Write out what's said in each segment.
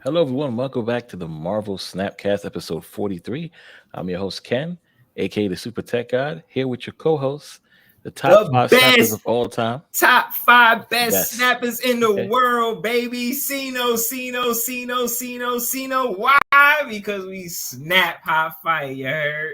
Hello, everyone. Welcome back to the Marvel Snapcast episode 43. I'm your host, Ken, aka the Super Tech God, here with your co hosts, the top The five snappers of best all time. top five best Best. snappers in the Okay. world, baby. Sino. Why? Because we snap high fire, you heard?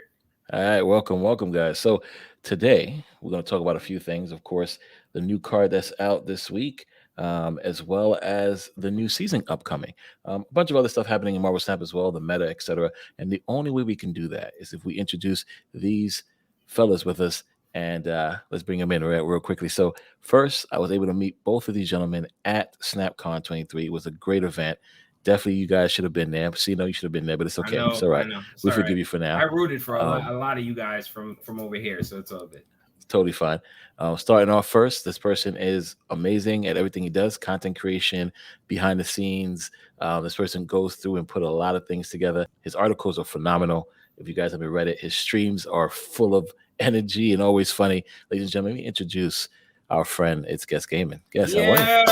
All right. Welcome, guys. So, today we're going to talk about a few things. Of course, the new card that's out this week, as well as the new season upcoming. A bunch of other stuff happening in Marvel Snap as well, the meta, etc. And the only way we can do that is if we introduce these fellas with us. And let's bring them in real quickly. So, first, I was able to meet both of these gentlemen at SnapCon 23. It was a great event. Definitely, you guys should have been there. Sino, you should have been there, but it's I okay. know, It's all I right. know. It's We all forgive right. you for now. I rooted for a Um, lot of you guys from over here, so it's all good. Totally fine. Starting off first, this person is amazing at everything he does, content creation, behind the scenes. This person goes through and put a lot of things together. His articles are phenomenal. If you guys haven't read it, his streams are full of energy and always funny. Ladies and gentlemen, let me introduce our friend. It's Guest Gaming. Guess how are you? Yeah,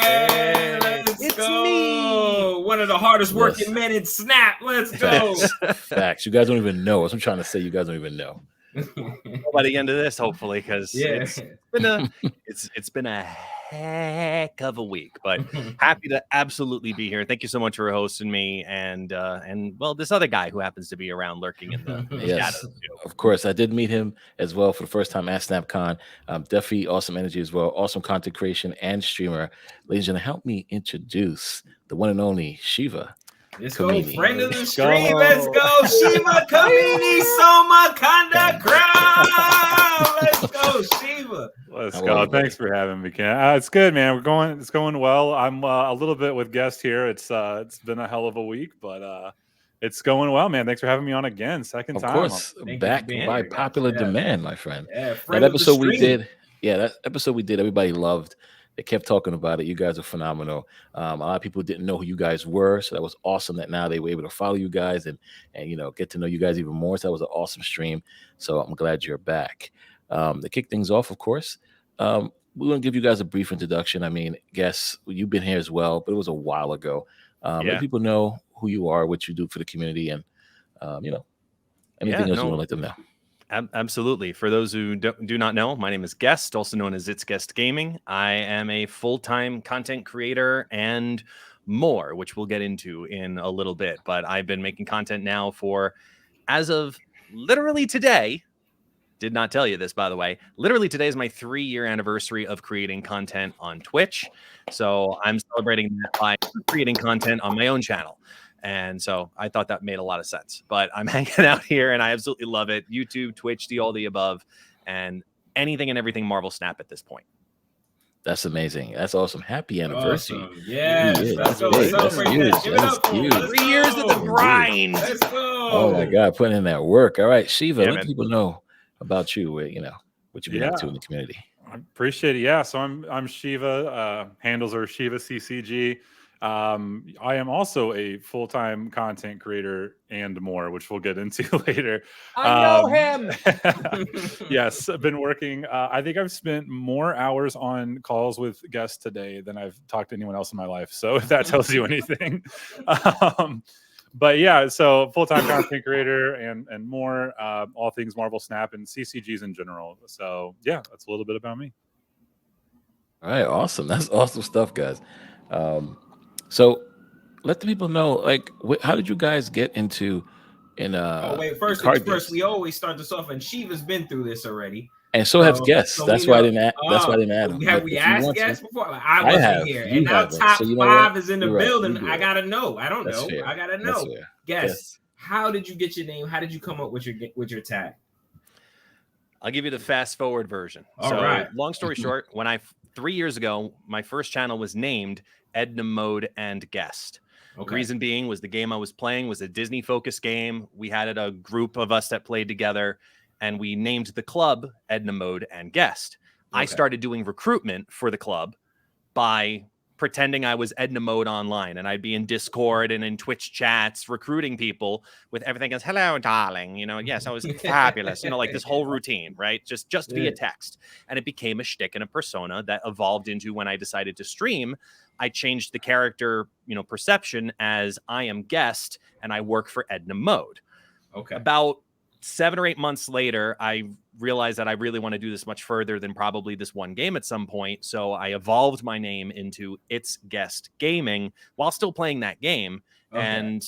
Hey, let's it's go. me. One of the hardest Yes, working men in Snap. Let's go. facts. You guys don't even know. That's what I'm trying to say. You guys don't even know. By the end of this, hopefully, because Yeah. it's been a heck of a week. But happy to absolutely be here. Thank you so much for hosting me, and well, this other guy who happens to be around lurking in the Yes, shadows too. of course. I did meet him as well for the first time at SnapCon. Definitely awesome energy as well. Awesome content creation and streamer. Ladies and gentlemen, help me introduce the one and only Shiva. Let's go, Kamini. friend of the Let's stream. go. Let's go, Shiva Kamini Soma Kanda Crown. Let's go, Shiva. Let's How are go. you, buddy? Thanks for having me, Ken. It's good, man. It's going well. I'm a little bit with guest here. It's been a hell of a week, but it's going well, man. Thanks for having me on again. Second Of time. course, Thank you for back being by here, guys. popular Yes. demand, my friend. Yeah, That friend of the episode we stream. did, yeah, that episode we did, everybody loved. They kept talking about it. You guys are phenomenal. A lot of people didn't know who you guys were, so that was awesome. That now they were able to follow you guys and get to know you guys even more. So that was an awesome stream. So I'm glad you're back. To kick things off, of course, we're gonna give you guys a brief introduction. I mean, guess you've been here as well, but it was a while ago. Let Yeah, people know who you are, what you do for the community, and um, you know anything yeah, else you want to no, let them know. absolutely. For those who do not know, my name is Guest, also known as ItsGuestGaming. I am a full-time content creator and more, which we'll get into in a little bit. But I've been making content now for, as of literally today. Did not tell you this, by the way. Literally today is my 3-year anniversary of creating content on Twitch. So I'm celebrating that by creating content on my own channel. And so I thought that made a lot of sense. But I'm hanging out here and I absolutely love it. YouTube, Twitch, all the above, and anything and everything Marvel Snap at this point. That's amazing. That's awesome. Happy anniversary. Awesome. Yes. Yeah, Let's that's go. big. That's Celebrate huge. that. Give it That's up for him. huge. Let's 3 years of the go. grind. Let's go. Oh my God, putting in that work. All right, Shiva, Yeah, let man. people know about you. What you've been up to Yeah, in the community. I appreciate it. Yeah, so I'm Shiva. Handles are ShivaCCg. I am also a full-time content creator and more, which we'll get into later. I know Um, him. yes, I've been working. I think I've spent more hours on calls with guests today than I've talked to anyone else in my life. So if that tells you anything. um, but yeah, so full-time content creator and more, all things Marvel Snap and CCGs in general. So yeah, that's a little bit about me. All right, awesome. That's awesome stuff, guys. So let the people know, like, how did you guys get into Wait, first things card first, games? we always start this off, and Shiva's been through this already. And so have guests. So That's we why I know. didn't. That's why I didn't add them. Have But we if you asked want to, guests before? Like, I I wasn't have. here, You and now haven't. top So you know five what? is in the You're right. building. You do I it. gotta know. I don't That's know. fair. I gotta That's know. fair. Guests, how did you get your name? How did you come up with your tag? I'll give you the fast forward version. All So, right. long story short, 3 years ago, my first channel was named Edna Mode and Guest. Okay. Reason being was the game I was playing was a Disney focused game. We had a group of us that played together, and we named the club Edna Mode and Guest. I Okay. started doing recruitment for the club by pretending I was Edna Mode online, and I'd be in Discord and in Twitch chats recruiting people with everything as "Hello, darling," yes, I was fabulous, like this whole routine, right? Just via text. And it became a shtick and a persona that evolved into, when I decided to stream, I changed the character, perception as I am Guest and I work for Edna Mode. Okay. About 7 or 8 months later, I realized that I really want to do this much further than probably this one game at some point. So I evolved my name into ItsGuestGaming while still playing that game. Okay. And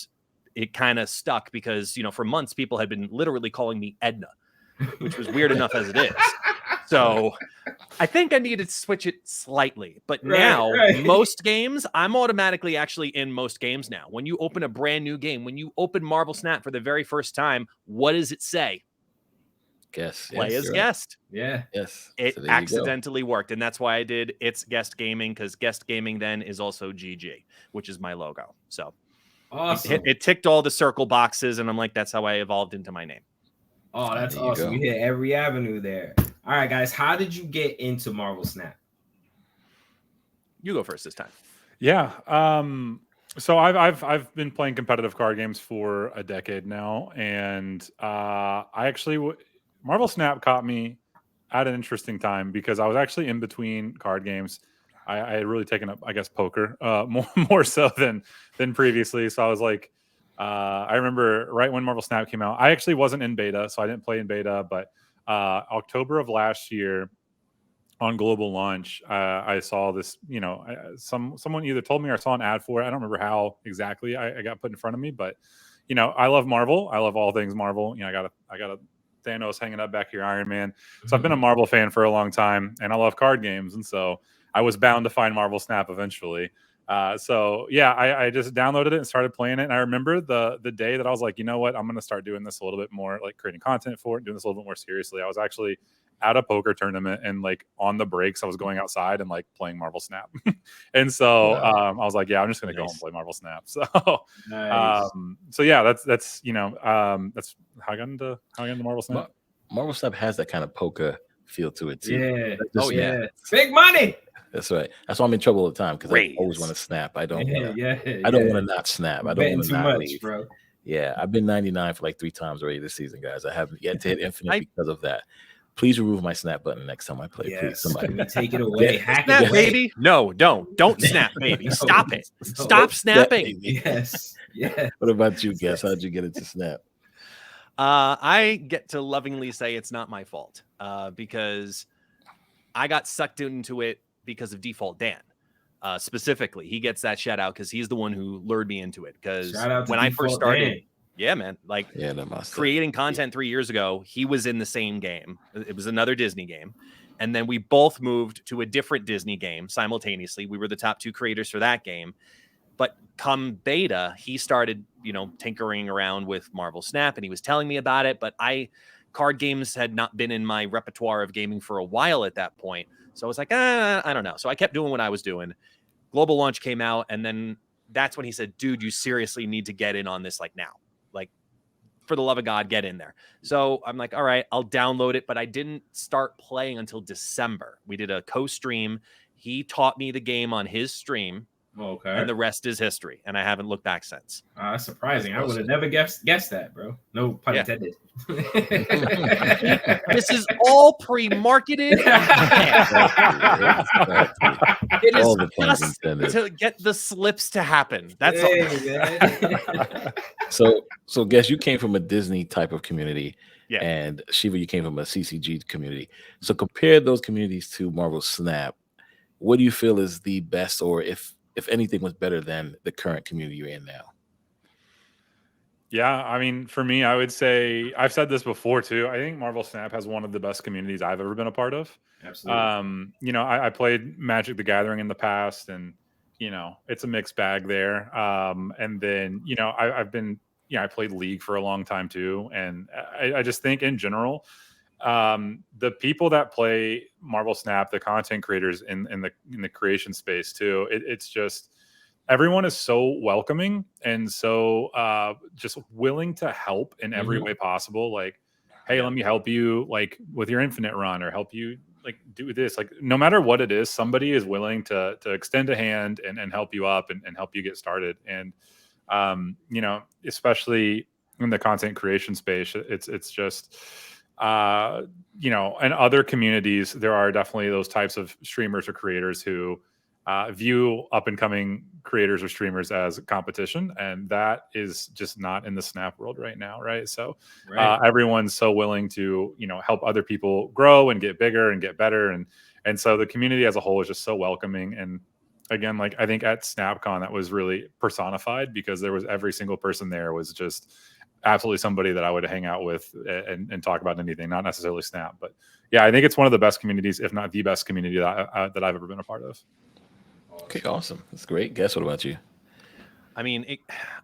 it kind of stuck because, for months, people had been literally calling me Edna, which was weird enough as it is. So I think I needed to switch it slightly. But now, most games, I'm automatically actually in most games now. When you open a brand new game, when you open Marvel Snap for the very first time, what does it say? Guest. Play as Guest. Yeah. Yes. It So accidentally worked. And that's why I did It's Guest Gaming, because Guest Gaming then is also GG, which is my logo. So awesome. It ticked all the circle boxes. And I'm like, that's how I evolved into my name. Oh, that's awesome. You hit every avenue there. All right, guys. How did you get into Marvel Snap? You go first this time. Yeah. So I've been playing competitive card games for a decade now, and I actually Marvel Snap caught me at an interesting time because I was actually in between card games. I had really taken up, I guess, poker more so than previously. So I was like, I remember right when Marvel Snap came out. I actually wasn't in beta, so I didn't play in beta, but October of last year on global launch, I saw this, someone either told me or I saw an ad for it. I don't remember how exactly I got put in front of me, but I love Marvel. I love all things Marvel. I got a Thanos hanging up back here, Iron Man. So I've been a Marvel fan for a long time, and I love card games, and so I was bound to find Marvel Snap eventually. So yeah, I just downloaded it and started playing it. And I remember the day that I was like, you know what, I'm going to start doing this a little bit more, like creating content for it, doing this a little bit more seriously. I was actually at a poker tournament, and like on the breaks, I was going outside and like playing Marvel Snap. And so I was like, yeah, I'm just going to go and play Marvel Snap. So, so yeah, that's how I got into Marvel Snap. Marvel Snap has that kind of poker feel to it too. Yeah. Yeah. Big money. That's right. That's why I'm in trouble all the time, because I always want to snap. I don't want to not snap. I don't want to not leave. Bro. Yeah, I've been 99 for like 3 times already this season, guys. I haven't yet to hit infinite because of that. Please remove my snap button next time I play. Please, somebody take it away. Hack snap, it away. Baby. No, don't snap, baby. Stop it. Stop snapping. Yes. Yeah. What about you, Guess? How'd you get into Snap? I get to lovingly say it's not my fault because I got sucked into it because of Default Dan. Specifically, he gets that shout out because he's the one who lured me into it. Because when I first started, yeah, man, like creating content 3 years ago, he was in the same game. It was another Disney game. And then we both moved to a different Disney game simultaneously. We were the top 2 creators for that game. But come beta, he started, tinkering around with Marvel Snap, and he was telling me about it. But card games had not been in my repertoire of gaming for a while at that point. So I was like, I don't know. So I kept doing what I was doing. Global launch came out, and then that's when he said, dude, you seriously need to get in on this like now. Like, for the love of God, get in there. So I'm like, all right, I'll download it. But I didn't start playing until December. We did a co-stream. He taught me the game on his stream. Okay. And the rest is history. And I haven't looked back since. That's surprising. I would have never guessed that, bro. No pun intended. This is all pre-marketed. It is just to get the slips to happen. That's all. So Guess you came from a Disney type of community. Yeah. And Shiva, you came from a CCG community. So compare those communities to Marvel Snap. What do you feel is the best, or if anything was better than the current community you're in now? Yeah, I mean, for me, I would say, I've said this before too, I think Marvel Snap has one of the best communities I've ever been a part of. Absolutely. I played Magic the Gathering in the past, and it's a mixed bag there. And then I've been I played League for a long time too, and I just think in general, the people that play Marvel Snap, the content creators in the creation space too, it's just, everyone is so welcoming and so just willing to help in every way possible. Like, hey, let me help you like with your infinite run, or help you do this. Like, no matter what it is, somebody is willing to extend a hand and help you up and help you get started. And you know, especially in the content creation space, it's just you know, in other communities, there are definitely those types of streamers or creators who view up and coming creators or streamers as competition, and that is just not in the Snap world right now, right? So everyone's so willing to, you know, help other people grow and get bigger and get better, and so the community as a whole is just so welcoming. And again, like, I think at SnapCon that was really personified, because there was every single person there was just absolutely somebody that I would hang out with and talk about anything, not necessarily Snap, but yeah, I think it's one of the best communities, if not the best community that I've ever been a part of. Okay, awesome. That's great. Guess, what about you? I mean,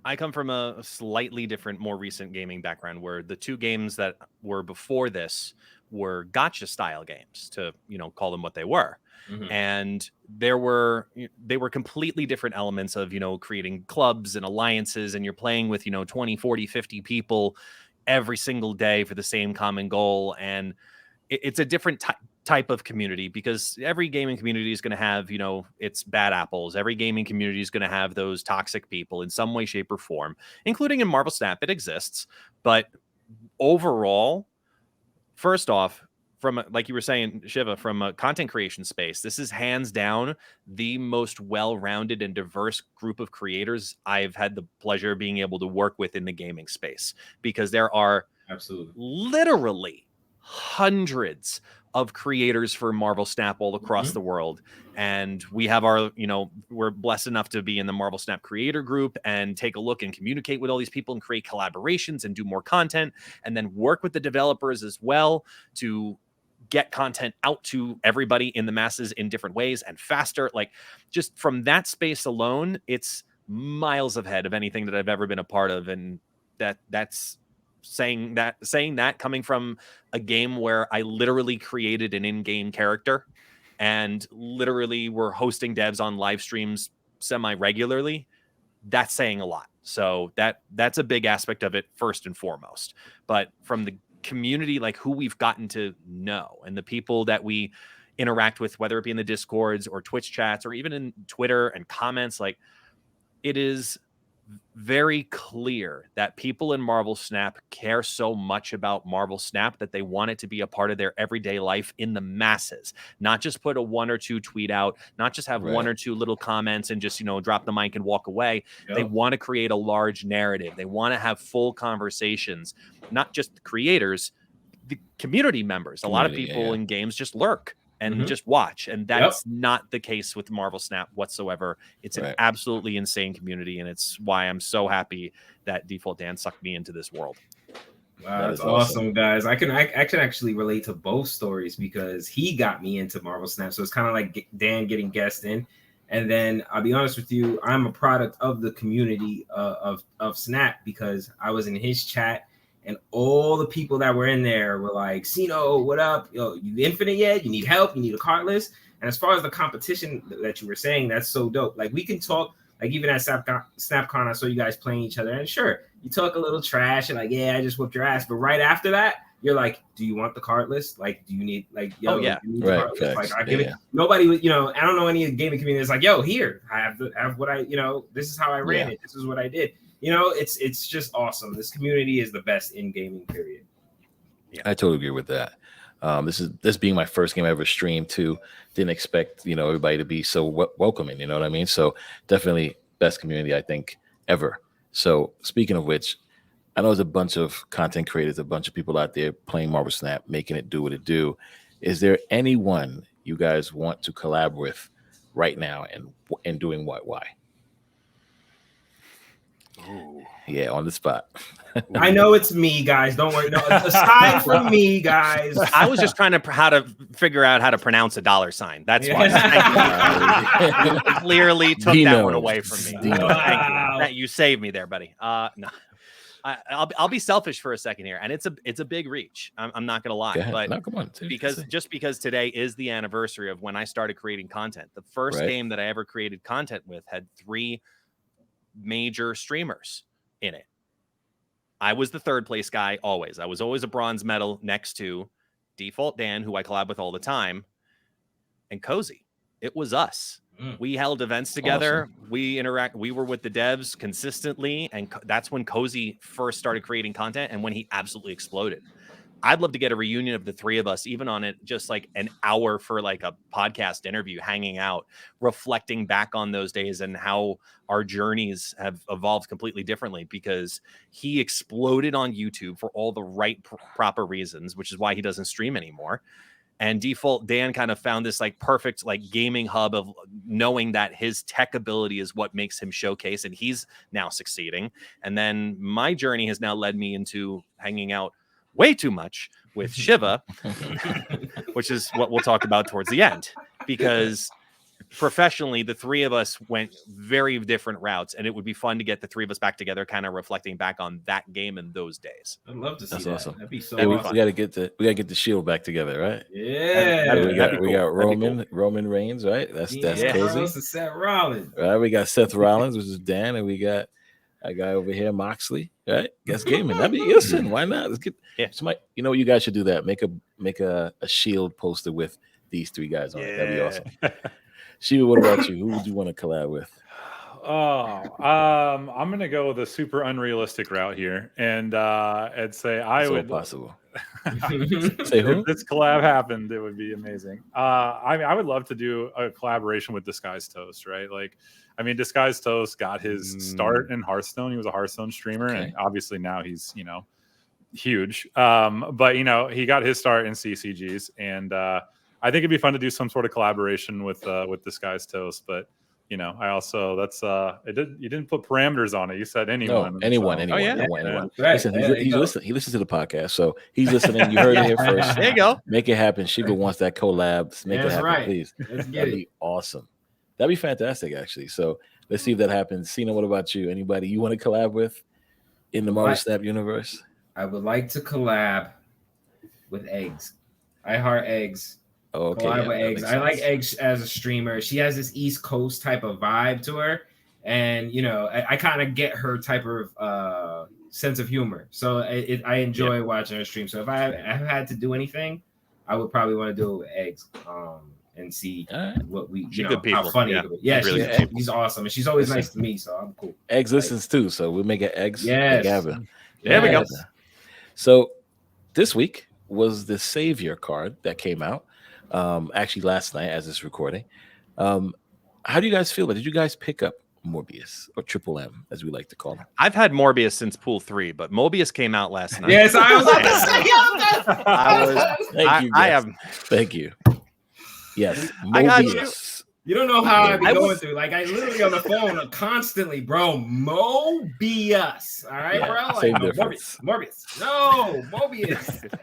I come from a slightly different, more recent gaming background, where the two games that were before this were gotcha style games, to, you know, call them what they were. And they were completely different elements of, you know, creating clubs and alliances, and you're playing with, you know, 20, 40, 50 people every single day for the same common goal. And it's a different type of community, because every gaming community is going to have, you know, its bad apples. Every gaming community is going to have those toxic people in some way, shape, or form, including in Marvel Snap. It exists. But overall, first off, from, like you were saying, Shiva, from a content creation space, this is hands down the most well-rounded and diverse group of creators I've had the pleasure of being able to work with in the gaming space, because there are literally hundreds of creators for Marvel Snap all across the world. And we have our, you know, we're blessed enough to be in the Marvel Snap creator group and take a look and communicate with all these people and create collaborations and do more content, and then work with the developers as well to get content out to everybody in the masses in different ways and faster. Like, just from that space alone, it's miles ahead of anything that I've ever been a part of. And that's saying that coming from a game where I literally created an in-game character and literally were hosting devs on live streams semi-regularly, that's saying a lot. So that's a big aspect of it, first and foremost. But from the community, like who we've gotten to know and the people that we interact with, whether it be in the Discords or Twitch chats or even in Twitter and comments, like, it is very clear that people in Marvel Snap care so much about Marvel Snap that they want it to be a part of their everyday life in the masses, not just put a one or two tweet out, not just have one or two little comments and just, you know, drop the mic and walk away. They want to create a large narrative. They want to have full conversations, not just the creators, the community members. A lot of people in games just lurk and just watch. And that's not the case with Marvel Snap whatsoever. It's an absolutely insane community. And it's why I'm so happy that Default Dan sucked me into this world. Wow, that's awesome, guys. I can actually relate to both stories, because he got me into Marvel Snap. So it's kind of like Dan getting guessed in. And then I'll be honest with you, I'm a product of the community of Snap, because I was in his chat. And all the people that were in there were like, Sino, what up? Yo, you infinite yet? You need help? You need a card list? And as far as the competition that you were saying, that's so dope. Like, we can talk, like, even at SnapCon, I saw you guys playing each other. And sure, you talk a little trash and like, yeah, I just whooped your ass. But right after that, you're like, do you want the card list? Like, do you need, like, yo, you need the card list? Like, I give it. Nobody was, you know, I don't know any gaming community that's like, yo, here, I have what I, you know, this is how I ran it. This is what I did. You know, it's just awesome. This community is the best in gaming, period. Yeah, I totally agree with that. This being my first game I ever streamed too. Didn't expect, you know, everybody to be so welcoming. You know what I mean? So definitely best community I think ever. So speaking of which, I know there's a bunch of content creators, a bunch of people out there playing Marvel Snap, making it do what it do. Is there anyone you guys want to collab with right now, and doing what? Why? Ooh. Yeah, on the spot. I know it's me, guys. Don't worry. No, aside from me, guys. I was just trying to figure out how to pronounce a $. That's why. You clearly took that one away from me. Thank you. You saved me there, buddy. No. I'll be selfish for a second here, and it's a big reach. I'm not gonna lie, but no, come on, because today is the anniversary of when I started creating content. The first game that I ever created content with had 3 major streamers in it. I was the third place guy always. I was always a bronze medal next to Default Dan, who I collab with all the time, and Cozy. It was us. Mm. We held events together. We were with the devs consistently. And that's when Cozy first started creating content and when he absolutely exploded. I'd love to get a reunion of the three of us, even on it, just like an hour for like a podcast interview, hanging out, reflecting back on those days and how our journeys have evolved completely differently, because he exploded on YouTube for all the right proper reasons, which is why he doesn't stream anymore. And Default Dan kind of found this like perfect like gaming hub of knowing that his tech ability is what makes him showcase, and he's now succeeding. And then my journey has now led me into hanging out way too much with Shiva, which is what we'll talk about towards the end, because professionally, the three of us went very different routes, and it would be fun to get the three of us back together, kind of reflecting back on that game in those days. I'd love to see That's that. awesome. That'd be so Hey, awesome. we gotta get the Shield back together, right? Yeah. We got Roman Reigns, right? That's Cozy. Seth Rollins. Right, we got Seth Rollins, which is Dan, and we got a guy over here, Moxley, right? Guest Gaming. That'd be listen, why not? Let's get somebody. You know, you guys should do that. Make a Shield poster with these three guys on it. That'd be awesome. Shiva, what about you? Who would you want to collab with? I'm gonna go with a super unrealistic route here, and say I would possible. Say who? If this collab happened, it would be amazing. I would love to do a collaboration with Disguised Toast, right? Like, I mean, Disguised Toast got his start in Hearthstone. He was a Hearthstone streamer, and obviously now he's huge. But he got his start in CCGs, and I think it'd be fun to do some sort of collaboration with Disguised Toast. But I also you didn't put parameters on it. You said anyone. No, anyone. Oh, yeah. Anyone. Listen, he's listening. He listens to the podcast, so he's listening. You heard it here first. There you go. Make it happen. Shiva wants that collab. Make it happen, please. That'd be awesome. That'd be fantastic, actually. So let's see if that happens. Sino, what about you? Anybody you want to collab with in the Marvel Snap universe? I would like to collab with Eggs. I heart Eggs. Oh, okay. Collab with Eggs. I like Eggs as a streamer. She has this East Coast type of vibe to her, and I kind of get her type of sense of humor. So I enjoy watching her stream. So if I had to do anything, I would probably want to do it with Eggs. And see what we, how funny it would be. Yeah, she's awesome, and she's always nice to me, so I'm cool. Eggs listens too, so we'll make it Eggs. Yes. There we go. So this week was the Savior card that came out. Actually last night as it's recording. How do you guys feel? Did you guys pick up Morbius, or Triple M as we like to call him? I've had Morbius since Pool 3, but Mobius came out last night. Yes, I was about to say. Thank you. Yes, I got you. You don't know how I be going through. Like, I literally on the phone constantly, bro. Mobius. All right, bro. Same like, difference. Morbius. No, Mobius.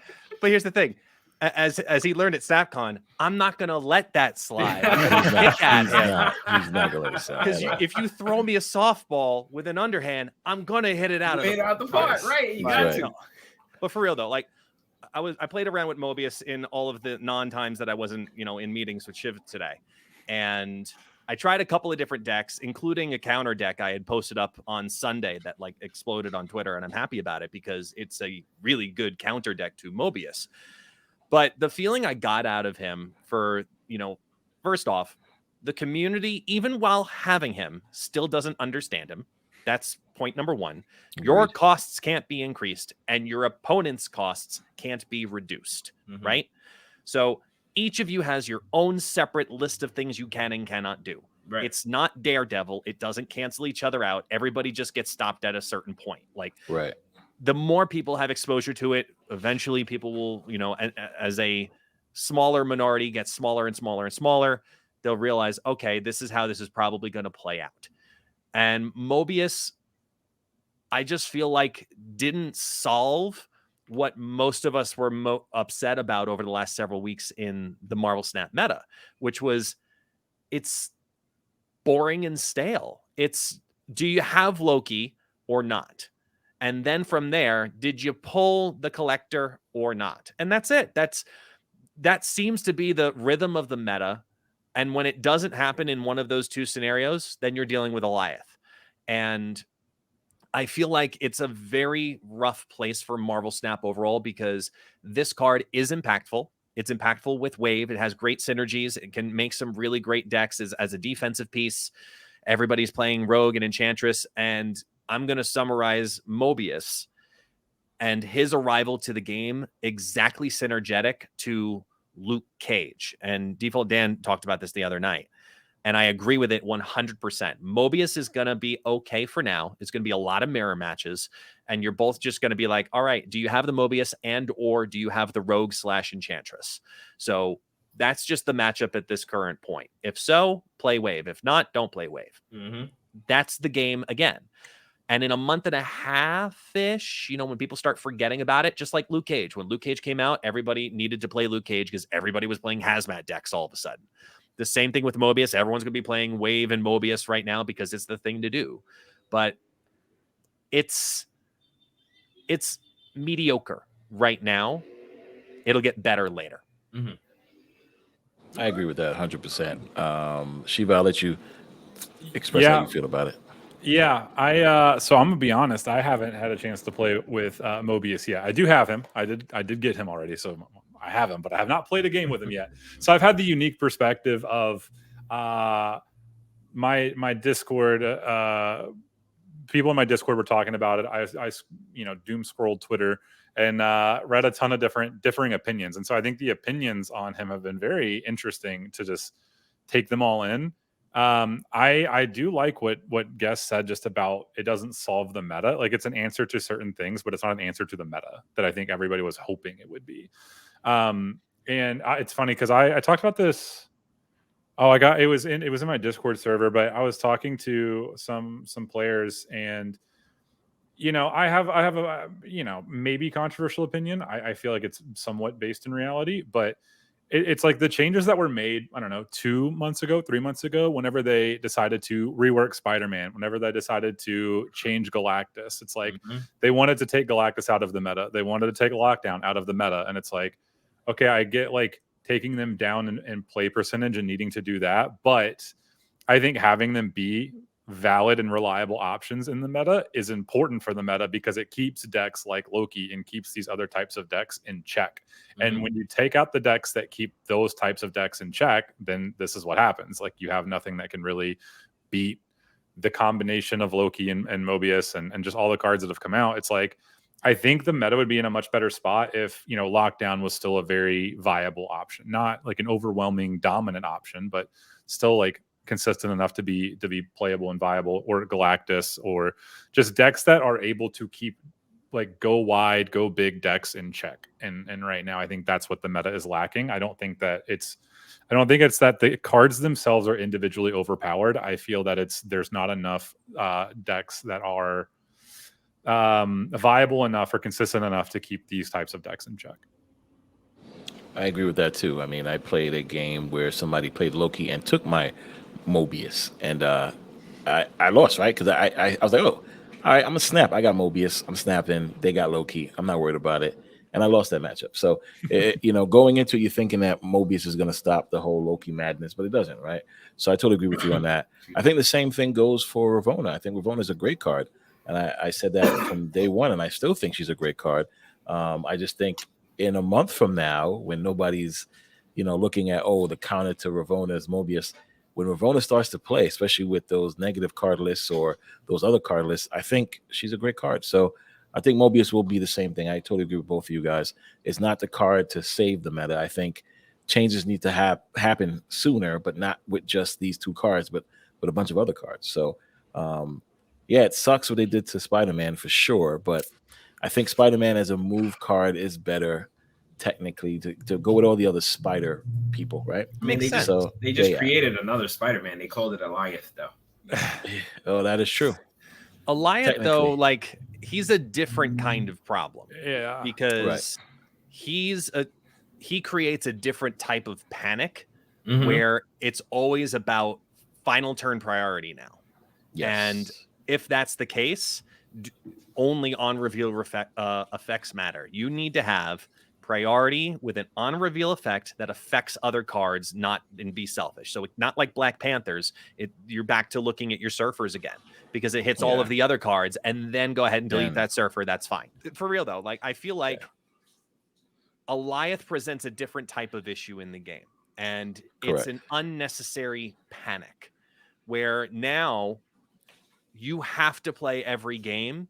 But here's the thing. As he learned at SnapCon, I'm not gonna let that slide. He's not gonna let it slide. Because if you throw me a softball with an underhand, I'm gonna hit it out of the park, right? You got to. But for real though, like I played around with Mobius in all of the non-times that I wasn't, in meetings with Shiv today. And I tried a couple of different decks, including a counter deck I had posted up on Sunday that like exploded on Twitter, and I'm happy about it because it's a really good counter deck to Mobius. But the feeling I got out of him for, first off, the community, even while having him, still doesn't understand him. That's point number one. Your costs can't be increased and your opponent's costs can't be reduced, right? So each of you has your own separate list of things you can and cannot do. Right. It's not Daredevil. It doesn't cancel each other out. Everybody just gets stopped at a certain point. Like, right. The more people have exposure to it, eventually people will, as a smaller minority gets smaller and smaller and smaller, they'll realize, okay, this is how this is probably going to play out. And Mobius, I just feel like didn't solve what most of us were upset about over the last several weeks in the Marvel Snap meta, which was it's boring and stale. It's, do you have Loki or not? And then from there, did you pull the collector or not? And that's it. That seems to be the rhythm of the meta. And when it doesn't happen in one of those two scenarios, then you're dealing with Goliath. And I feel like it's a very rough place for Marvel Snap overall because this card is impactful. It's impactful with wave. It has great synergies. It can make some really great decks as a defensive piece. Everybody's playing Rogue and Enchantress. And I'm going to summarize Mobius and his arrival to the game exactly synergetic to Luke Cage. And Default Dan talked about this the other night. And I agree with it 100%. Mobius is going to be okay for now. It's going to be a lot of mirror matches. And you're both just going to be like, all right, do you have the Mobius or do you have the Rogue / Enchantress? So that's just the matchup at this current point. If so, play Wave. If not, don't play Wave. Mm-hmm. That's the game again. And in a month and a half-ish, when people start forgetting about it, just like Luke Cage. When Luke Cage came out, everybody needed to play Luke Cage because everybody was playing Hazmat decks all of a sudden. The same thing with Mobius. Everyone's going to be playing Wave and Mobius right now because it's the thing to do. But it's mediocre right now. It'll get better later. Mm-hmm. I agree with that 100%. Shiva, I'll let you express how you feel about it. Yeah, so I'm gonna be honest. I haven't had a chance to play with Mobius yet. I do have him. I did get him already, so I have him, but I have not played a game with him yet. So I've had the unique perspective of my Discord. People in my Discord were talking about it. I doom scrolled Twitter and read a ton of differing opinions, and so I think the opinions on him have been very interesting to just take them all in. I do like what Guest said just about it doesn't solve the meta. Like, it's an answer to certain things, but it's not an answer to the meta that I think everybody was hoping it would be. It's funny because I talked about this. It was in my Discord server, but I was talking to some players, and I have a maybe controversial opinion. I feel like it's somewhat based in reality, but it's like the changes that were made, I don't know, 2 months ago, 3 months ago, whenever they decided to rework Spider-Man, whenever they decided to change Galactus. It's like they wanted to take Galactus out of the meta. They wanted to take Lockdown out of the meta. And it's like, okay, I get like taking them down in play percentage and needing to do that. But I think having them be valid and reliable options in the meta is important for the meta because it keeps decks like Loki and keeps these other types of decks in check. And when you take out the decks that keep those types of decks in check, then this is what happens. Like, you have nothing that can really beat the combination of Loki and Mobius and just all the cards that have come out. It's like, I think the meta would be in a much better spot if, Lockdown was still a very viable option, not like an overwhelming dominant option, but still like consistent enough to be playable and viable, or Galactus, or just decks that are able to keep like go wide, go big decks in check. And right now I think that's what the meta is lacking. I don't think it's that the cards themselves are individually overpowered. I feel that there's not enough decks that are viable enough or consistent enough to keep these types of decks in check. I agree with that too. I mean, I played a game where somebody played Loki and took my Mobius, and I lost, right? Because I was like, oh, all right, I'm gonna snap. I got Mobius. I'm snapping. They got Loki. I'm not worried about it, and I lost that matchup. So, going into it, you're thinking that Mobius is gonna stop the whole Loki madness, but it doesn't, right? So I totally agree with you on that. I think the same thing goes for Ravonna. I think Ravonna is a great card, and I said that from day one, and I still think she's a great card. I just think in a month from now, when nobody's, looking at the counter to Ravonna's Mobius. When Ravonna starts to play, especially with those negative card lists or those other card lists, I think she's a great card. So I think Mobius will be the same thing. I totally agree with both of you guys. It's not the card to save the meta. I think changes need to happen sooner, but not with just these two cards, but with a bunch of other cards. So, it sucks what they did to Spider-Man for sure, but I think Spider-Man as a move card is better technically to go with all the other spider people, right? Makes sense. So they just created another Spider-Man. They called it Eliath, though. Oh, that is true. Eliath, though, like, he's a different kind of problem. Yeah, because he creates a different type of panic where it's always about final turn priority now. Yes. And if that's the case, only on reveal effects matter. You need to have priority with an on reveal effect that affects other cards, not and be selfish. So not like Black Panthers, you're back to looking at your surfers again because it hits all of the other cards, and then go ahead and delete that surfer. That's fine. For real though, like I feel like Alioth presents a different type of issue in the game, and Correct. it's an unnecessary panic where now you have to play every game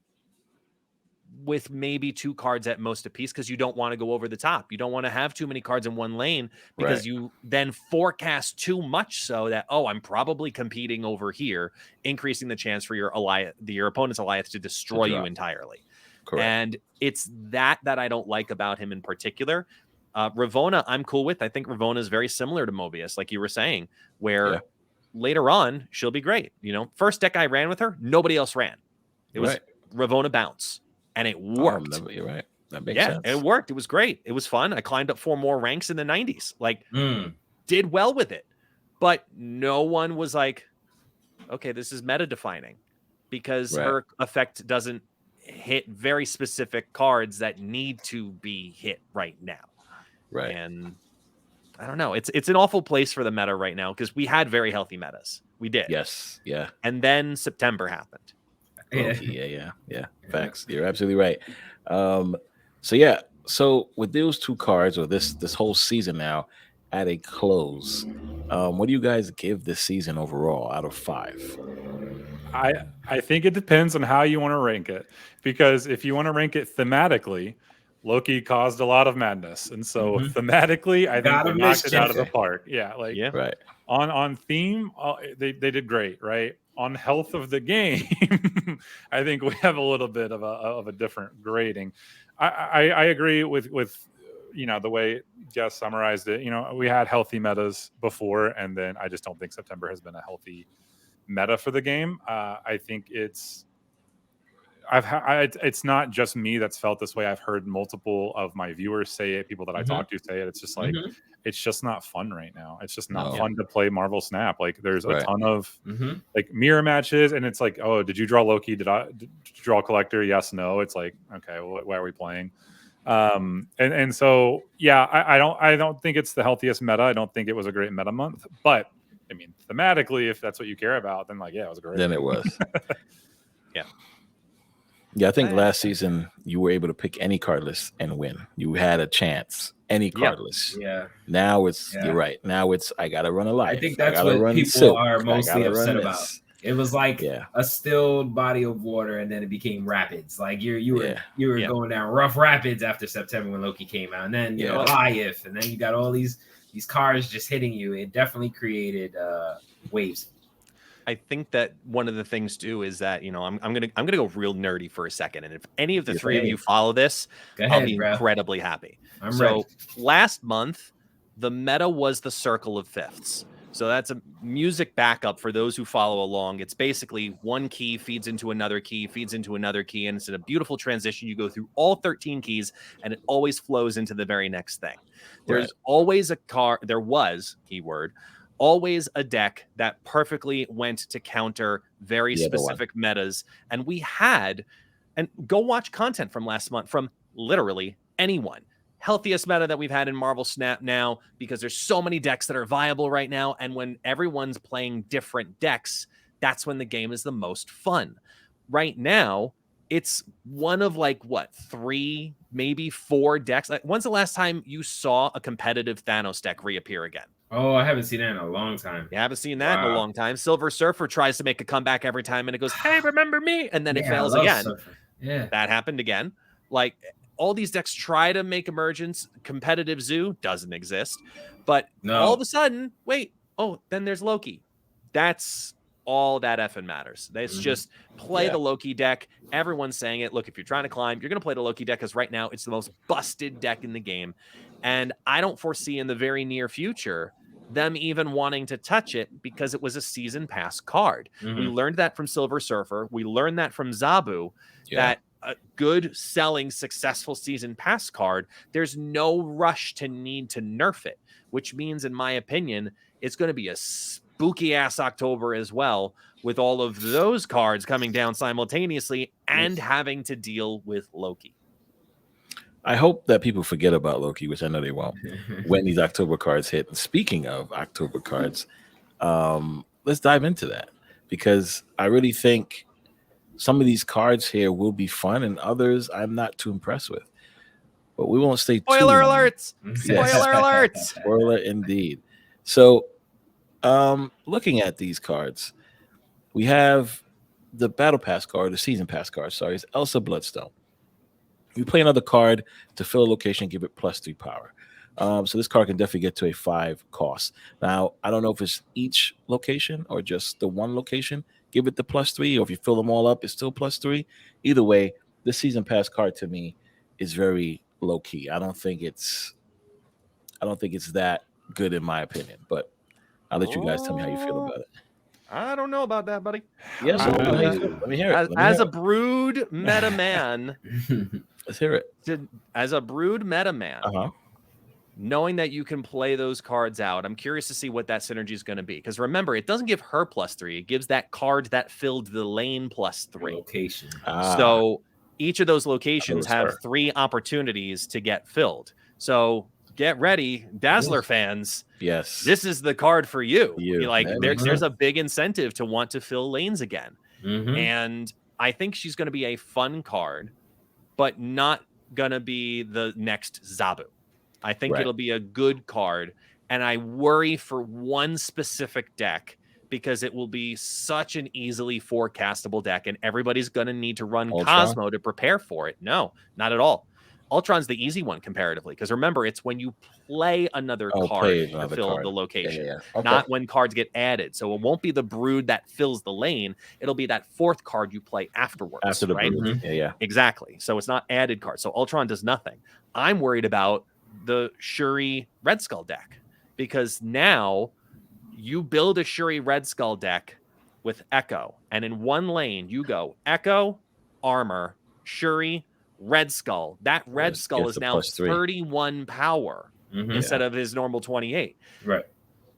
with maybe 2 cards at most apiece because you don't want to go over the top. You don't want to have too many cards in one lane because Right. you then forecast too much so that, oh, I'm probably competing over here, increasing the chance for your opponent's Alioth to destroy you entirely. Correct. And it's that I don't like about him in particular. Ravonna, I'm cool with. I think Ravonna is very similar to Mobius, like you were saying, where later on she'll be great. You know, first deck I ran with her, nobody else ran. It was Ravonna Bounce, and it worked. You're right. That makes sense. It worked. It was great. It was fun. I climbed up 4 more ranks in the 90s. Like, did well with it. But no one was like, okay, this is meta defining, because her effect doesn't hit very specific cards that need to be hit right now. Right. And I don't know. It's an awful place for the meta right now because we had very healthy metas. We did. Yes. Yeah. And then September happened. Yeah. Facts. You're absolutely right. So with those 2 cards, or this whole season now at a close, what do you guys give this season overall out of 5? I think it depends on how you want to rank it, because if you want to rank it thematically, Loki caused a lot of madness, and so thematically, I think we knocked it out of the park. Right. On theme, they did great. Right, on health of the game, I think we have a little bit of a different grading. I agree with the way Jess summarized it. We had healthy metas before, and then I just don't think September has been a healthy meta for the game. I think it's not just me that's felt this way. I've heard multiple of my viewers say it, people that I talk to say it. It's just like it's just not fun right now. It's just not fun to play Marvel Snap. Like there's a ton of like mirror matches, and it's like, oh, did you draw Loki? Did you draw Collector? Yes, no. It's like, okay, why are we playing? And so I don't think it's the healthiest meta. I don't think it was a great meta month, but I mean, thematically, if that's what you care about, then it was great. Then it was. Yeah, I think last season you were able to pick any card list and win. You had a chance, any card list. Yeah. Now you're right. Now it's I gotta run a life. I think that's what people are mostly upset about. It was like a stilled body of water, and then it became rapids. Like you were going down rough rapids after September when Loki came out, and then Goliath, and then you got all these cars just hitting you. It definitely created waves. I think that one of the things too is that I'm gonna go real nerdy for a second, and if any of the 3 of you follow this, I'll be incredibly happy. I'm ready. Last month, the meta was the Circle of Fifths. So that's a music backup for those who follow along. It's basically one key feeds into another key, feeds into another key, and it's a beautiful transition. You go through all 13 keys, and it always flows into the very next thing. There's always a there was, keyword, always a deck that perfectly went to counter very specific metas. And we had, and go watch content from last month from literally anyone. Healthiest meta that we've had in Marvel Snap now, because there's so many decks that are viable right now. And when everyone's playing different decks, that's when the game is the most fun. Right now, it's one of 3, maybe 4 decks. Like, when's the last time you saw a competitive Thanos deck reappear again? Oh, I haven't seen that in a long time. You haven't seen that in a long time. Silver Surfer tries to make a comeback every time, and it goes, hey, remember me? And then it fails again. Surfer. Yeah. That happened again. Like, all these decks try to make emergence. Competitive Zoo doesn't exist. But all of a sudden, then there's Loki. That's all that effing matters. It's just play the Loki deck. Everyone's saying it. Look, if you're trying to climb, you're going to play the Loki deck, because right now it's the most busted deck in the game. And I don't foresee in the very near future them even wanting to touch it, because it was a season pass card. We learned that from Silver Surfer. We learned that from Zabu, that a good selling successful season pass card, there's no rush to need to nerf it, which means, in my opinion, it's going to be a spooky ass October as well, with all of those cards coming down simultaneously and having to deal with Loki. I hope that people forget about Loki, which I know they won't, when these October cards hit. And speaking of October cards, let's dive into that, because I really think some of these cards here will be fun, and others I'm not too impressed with. but we won't stay too Spoiler long. alerts! Yes. Spoiler alerts! Spoiler indeed. So, looking at these cards, we have the Battle Pass card, the Season Pass card, sorry, it's Elsa Bloodstone. You play another card to fill a location, give it +3 power. So this card can definitely get to a 5 cost. Now, I don't know if it's each location or just the one location. Give it the +3, or if you fill them all up, it's still +3. Either way, this Season Pass card to me is very low key. I don't think it's that good in my opinion, but I'll let you guys tell me how you feel about it. I don't know about that, buddy. Yes, let me hear it. As a brood meta man, Let's hear it. as a brood meta man, knowing that you can play those cards out, I'm curious to see what that synergy is going to be. Because remember, it doesn't give her +3; it gives that card that filled the lane +3. Location. So each of those locations have 3 opportunities to get filled. So get ready, Dazzler fans. Yes, this is the card for you. Like man. there's a big incentive to want to fill lanes again. And I think she's going to be a fun card, but not going to be the next Zabu. I think it'll be a good card, and I worry for one specific deck because it will be such an easily forecastable deck, and everybody's going to need to run Cosmo to prepare for it. No, not at all. Ultron's the easy one comparatively, because remember, it's when you play another card to fill the location, not when cards get added. So it won't be the brood that fills the lane. It'll be that 4th card you play afterwards. After the brood. Exactly. So it's not added cards. So Ultron does nothing. I'm worried about the Shuri Red Skull deck, because now you build a Shuri Red Skull deck with Echo, and in one lane you go Echo, Armor, Shuri, Red Skull. That Red Skull is now 31 power instead of his normal 28. Right.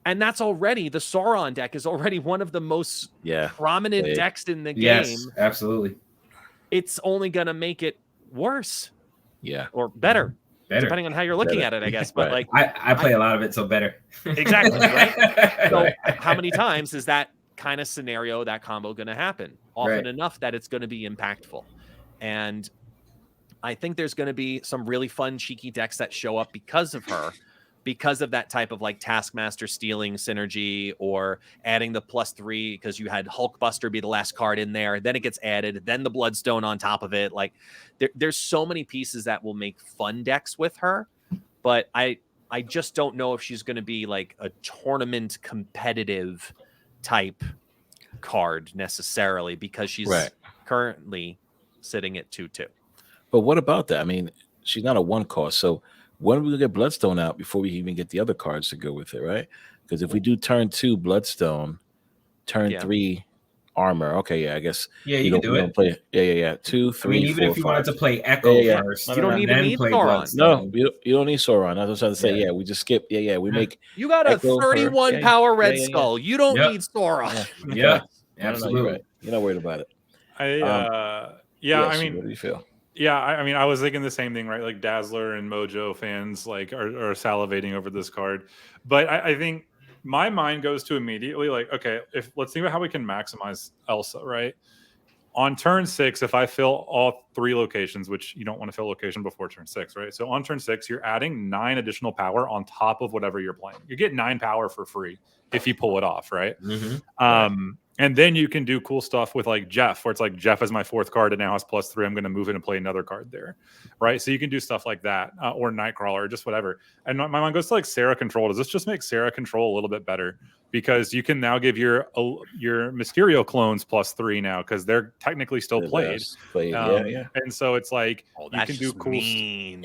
And that's already, the Sauron deck is already one of the most prominent decks in the game. Yes, absolutely. It's only going to make it worse. Yeah. Or better. Depending on how you're looking at it, I guess. But like I play a lot of it, so better. Exactly, right? So how many times is that kind of scenario, that combo going to happen? Often enough that it's going to be impactful. And I think there's going to be some really fun, cheeky decks that show up because of her, because of that type of like Taskmaster stealing synergy, or adding the +3 because you had Hulkbuster be the last card in there. Then it gets added. Then the Bloodstone on top of it. Like there's so many pieces that will make fun decks with her. But I just don't know if she's going to be like a tournament competitive type card necessarily, because she's currently sitting at 2/2. But what about that? I mean, she's not a 1 cost. So when are we gonna get Bloodstone out before we even get the other cards to go with it, right? Because if we do turn 2 Bloodstone, turn 3 Armor, I guess. You can do it. Play, 2, 3. Even 4, if you wanted to play Echo first, you don't even need Sauron. No, you don't need Sauron. I was trying to say, we just skip. We make. You got a 31 power Red Skull. You don't need Sauron. Yeah, absolutely. You're not worried about it. I mean, what do you feel? Yeah, I mean, I was thinking the same thing, right? Like Dazzler and Mojo fans like are salivating over this card, but I think my mind goes to immediately like, okay, let's think about how we can maximize Elsa, right? On turn 6, if I fill all 3 locations, which you don't want to fill location before turn 6, right? So on turn 6, you're adding 9 additional power on top of whatever you're playing. You get 9 power for free if you pull it off, right? And then you can do cool stuff with like Jeff, where it's like Jeff is my 4th card and now has +3. I'm going to move in and play another card there, right? So you can do stuff like that, or Nightcrawler, or just whatever. And my mind goes to like Sarah Control. Does this just make Sarah Control a little bit better? Because you can now give your Mysterio clones +3 now, because they're technically still played. And so it's like you can do cool, and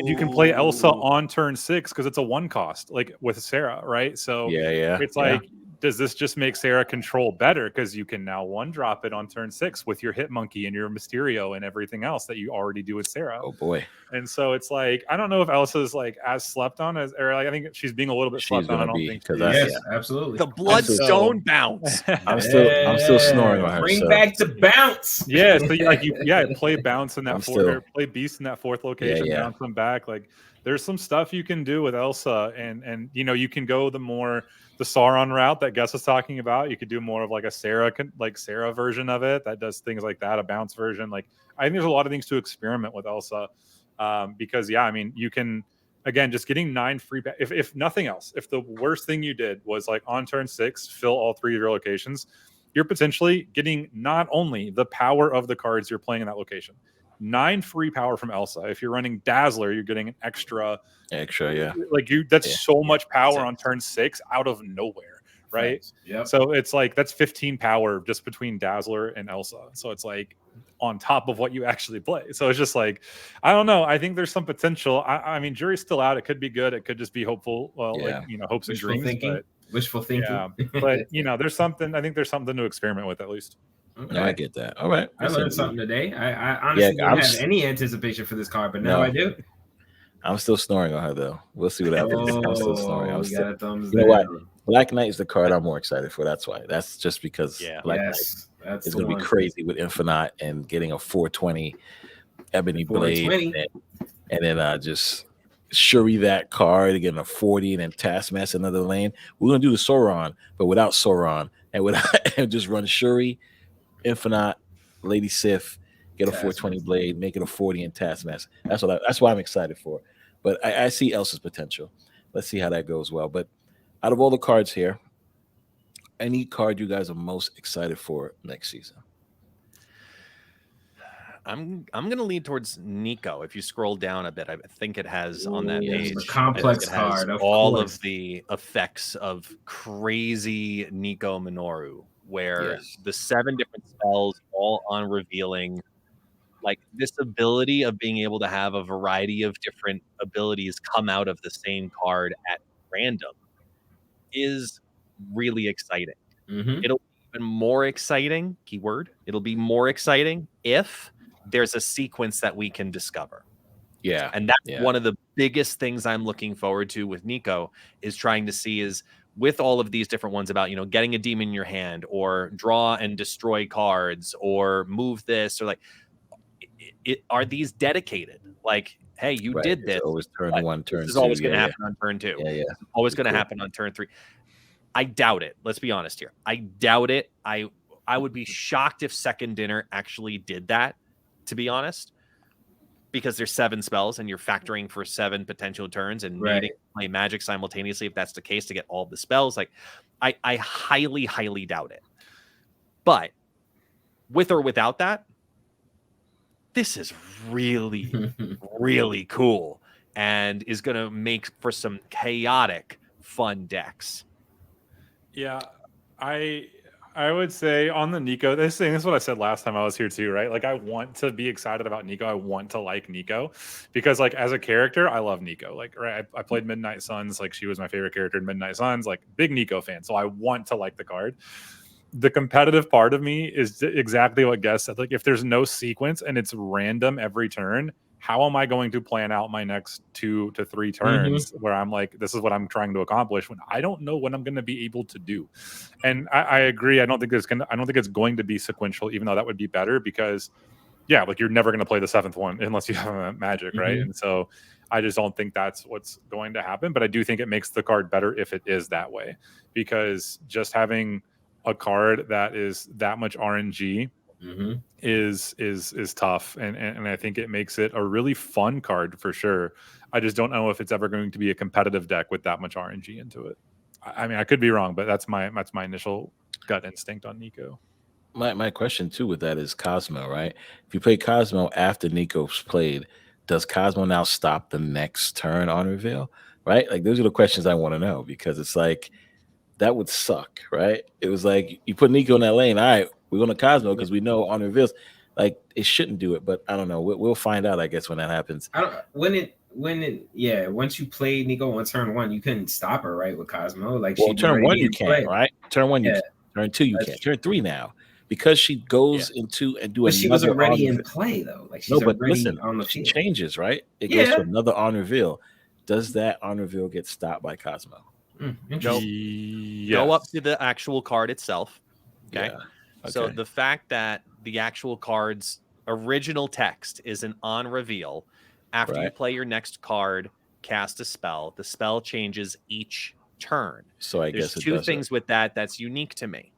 you can play Elsa on turn 6 because it's a 1 cost, like with Sarah, right? So it's like. Does this just make Sarah Control better? Because you can now 1-drop it on turn 6 with your Hitmonkey and your Mysterio and everything else that you already do with Sarah. Oh boy! And so it's like, I don't know if Elsa's like as slept on as, or like I think she's being a little bit slept on. I don't think. Yes, absolutely. The Bloodstone bounce. I'm still snoring on her. Bring back the bounce. Yeah, so play bounce in that 4th, play beast in that 4th location, bounce them back. Like there's some stuff you can do with Elsa, and you can go the Sauron route that Gus was talking about. You could do more of like a Sarah version of it that does things like that, a bounce version. Like I think there's a lot of things to experiment with Elsa. Because yeah, I mean, you can again just getting 9 free. If nothing else, if the worst thing you did was like on turn 6 fill all 3 of your locations, you're potentially getting not only the power of the cards you're playing in that location, 9 free power from Elsa. If you're running Dazzler, you're getting an extra, yeah. Like that's so much power 6. on turn 6 out of nowhere, right? Yep. So it's like that's 15 power just between Dazzler and Elsa. So it's like on top of what you actually play. So it's just like, I don't know. I think there's some potential. I mean, jury's still out. It could be good. It could just be hopeful. Well, Yeah. like, you know, hopes Wishful and dreams. thinking. But Wishful thinking. yeah, but you know, there's something. I think there's something to experiment with at least. Okay. No, I get that. All right. I learned something today. I honestly didn't have any anticipation for this card, but now I do. I'm still snoring on her though. We'll see what happens. I'm still snoring. We got a thumbs you know down. what? Black Knight is the card I'm more excited for. That's why. That's just because Black Knight is going to be crazy with Infinite and getting a 420 Ebony Blade, and then just Shuri that card, getting a 40, and then Taskmaster another lane. We're going to do the Sauron, but without Sauron, and just run Shuri, Infinite, Lady Sif, get a 420 Blade, make it a 40 and Taskmaster. That's what I'm excited for. But I see Elsa's potential. Let's see how that goes well. But out of all the cards here, any card you guys are most excited for next season? I'm gonna lead towards Nico. If you scroll down a bit, I think it has on that page the complex it has card. all of the effects of crazy Nico Minoru, where the 7 different spells all on revealing. Like this ability of being able to have a variety of different abilities come out of the same card at random is really exciting. It'll be even more exciting, keyword, it'll be more exciting if there's a sequence that we can discover. Yeah. And that's one of the biggest things I'm looking forward to with Nico, is trying to see is with all of these different ones about, you know, getting a demon in your hand or draw and destroy cards or move this or like, are these dedicated? Like, hey, you did this. It's always turn 1, turn 2. This is always going to happen on turn 2. Yeah. It's always going to happen on turn 3. I doubt it. Let's be honest here. I doubt it. I would be shocked if Second Dinner actually did that, to be honest, because there's 7 spells and you're factoring for 7 potential turns and needing to play Magic simultaneously. If that's the case, to get all the spells, like I highly, highly doubt it. But with or without that, this is really, really cool and is going to make for some chaotic, fun decks. Yeah, I would say on the Nico, this is what I said last time I was here too, right? Like I want to be excited about Nico. I want to like Nico because like as a character, I love Nico. Like I played Midnight Suns, like she was my favorite character in Midnight Suns, like big Nico fan. So I want to like the card. The competitive part of me is exactly what Guest said. Like if there's no sequence and it's random every turn, how am I going to plan out my next 2 to 3 turns where I'm like, this is what I'm trying to accomplish when I don't know what I'm going to be able to do? And I agree. I don't think it's going to be sequential, even though that would be better because like you're never going to play the 7th one unless you have a Magic, right? And so I just don't think that's what's going to happen. But I do think it makes the card better if it is that way, because just having a card that is that much RNG is tough, and I think it makes it a really fun card for sure. I just don't know if it's ever going to be a competitive deck with that much RNG into it. I mean, I could be wrong, but that's my initial gut instinct on Nico. My question too with that is Cosmo, right? If you play Cosmo after Nico's played, does Cosmo now stop the next turn on reveal? Right? Like those are the questions I want to know, because it's like that would suck, right? It was like you put Nico in that lane. All right, we're going to Cosmo because we know on reveals, like it shouldn't do it, but I don't know. We'll find out, I guess, when that happens. Once you played Nico on turn 1, you couldn't stop her, right? With Cosmo, like turn 1 you can't, right? Turn 1 you can. Turn 2 you can't. Turn 3 now, because she goes into and do. But she was already in play though. Like she's already on the field. She changes, right? It goes to another on reveal. Does that on reveal get stopped by Cosmo? Go up to the actual card itself. Okay. So the fact that the actual card's original text is an on reveal, after you play your next card, cast a spell, the spell changes each turn. So I guess there's 2 things with that that's unique to me.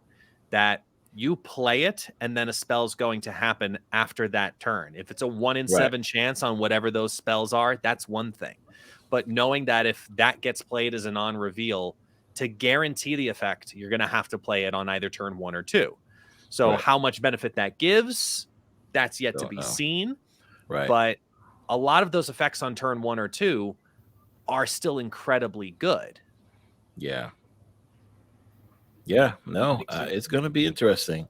That you play it, and then a spell's going to happen after that turn. If it's a 1 in 7 chance on whatever those spells are, that's one thing. But knowing that if that gets played as a non-reveal, to guarantee the effect, you're going to have to play it on either turn 1 or 2. So how much benefit that gives, that's yet to be seen. Right. But a lot of those effects on turn 1 or 2 are still incredibly good. Yeah. Yeah. No, it's going to be interesting.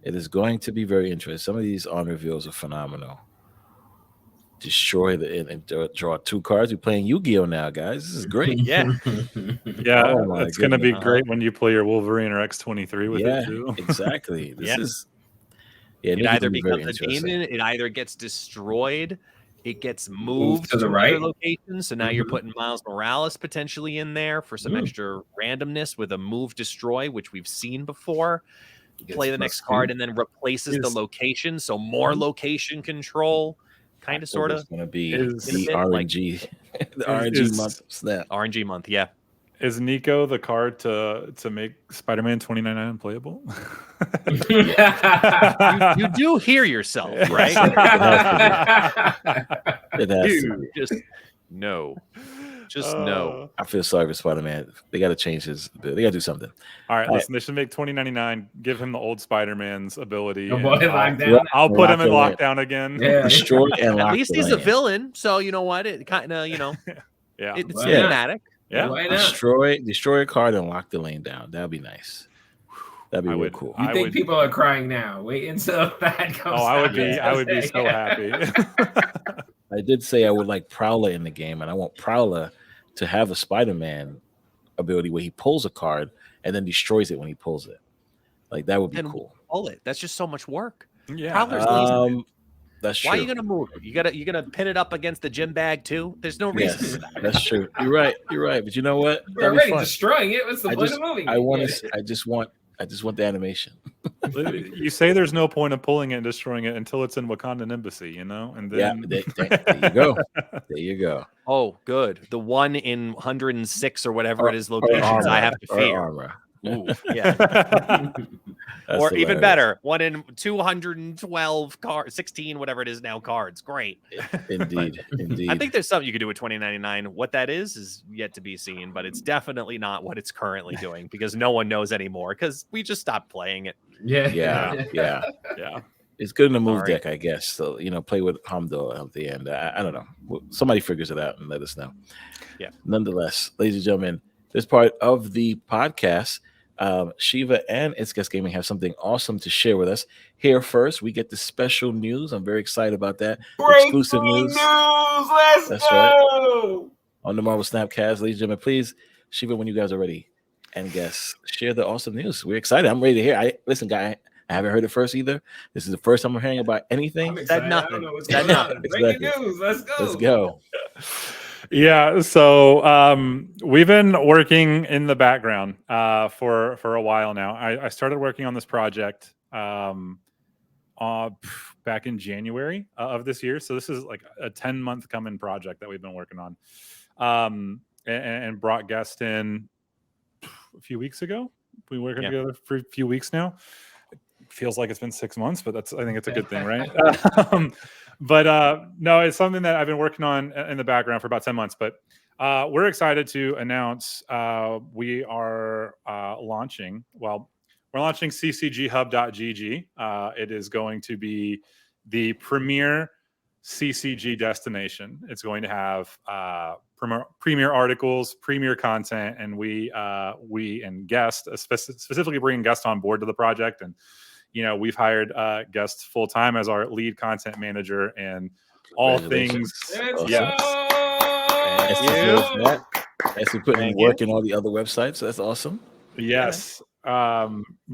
It is going to be very interesting. Some of these on reveals are phenomenal. Destroy and draw 2 cards. We're playing Yu-Gi-Oh now, guys. This is great. Yeah. Yeah, it's going to be great when you play your Wolverine or X-23 with it too. Exactly. This is it either becomes a demon, it either gets destroyed, it gets moved to the right location. So now you're putting Miles Morales potentially in there for some extra randomness with a move destroy, which we've seen before. Play the next card and then replaces the location. So more location control. Kind of, sort of. It's going to be the RNG, the RNG month snap. RNG month, yeah. Is Nico the card to make Spider-Man 2099 playable? you do hear yourself, right? It has to be. Just no. Just no. I feel sorry for Spider-Man. They got to change his ability. They got to do something. All right, listen. They should make 2099. Give him the old Spider-Man's ability. I'll put him in lockdown again. Yeah. Destroy and at least he's a villain, so you know what? It kind of, it's cinematic. Yeah. Destroy a card and lock the lane down. That'd be nice. That'd be real cool. You think people are crying now? Wait until that comes. Oh, I would be so happy. I did say I would like Prowler in the game, and I want Prowler to have a Spider-Man ability where he pulls a card and then destroys it when he pulls it. Like that would be cool. Pull it. That's just so much work. Yeah. Prowler's lazy. That's true. Why are you gonna move it? You're gonna pin it up against the gym bag too. There's no reason for that. That's true. You're right. But you know what? We're already destroying it. What's the point of moving? I just want the animation. You say there's no point of pulling it and destroying it until it's in Wakandan Embassy, and then there you go. There you go. Oh, good. The 1 in 106 or whatever it is locations I have to fear. Ooh, yeah. Or even better, 1 in 212 cards, 16, whatever it is now, cards. Great. Indeed. I think there's something you could do with 2099. What that is yet to be seen, but it's definitely not what it's currently doing because no one knows anymore because we just stopped playing it. Yeah. It's good in the move deck, I guess. So, play with Hamdo at the end. I don't know. Somebody figures it out and let us know. Yeah. Nonetheless, ladies and gentlemen, this part of the podcast, Shiva and ItsGuestGaming have something awesome to share with us. Here first, we get the special news. I'm very excited about that. Exclusive news. Let's go. Right. On the Marvel Snapcast, ladies and gentlemen, please, Shiva, when you guys are ready, and guests, share the awesome news. We're excited. I'm ready to hear. Listen, guy. I haven't heard it first either. This is the first time I'm hearing about anything. Said nothing. I don't know what's going on. Breaking news. Let's go. Yeah, so we've been working in the background for a while now. I started working on this project back in January of this year. So this is like a 10-month coming project that we've been working on, and brought guests in a few weeks ago. We working together for a few weeks now. It feels like it's been 6 months, but I think it's a good thing, right? But no, it's something that I've been working on in the background for about 10 months. But we're excited to announce we are launching. Well, we're launching CCGHub.gg. It is going to be the premier CCG destination. It's going to have premier articles, premier content, and we and guests, specifically bringing guests on board to the project. And we've hired guests full time as our lead content manager and all things. Yes. As we put in work in all the other websites, so that's awesome. Yes.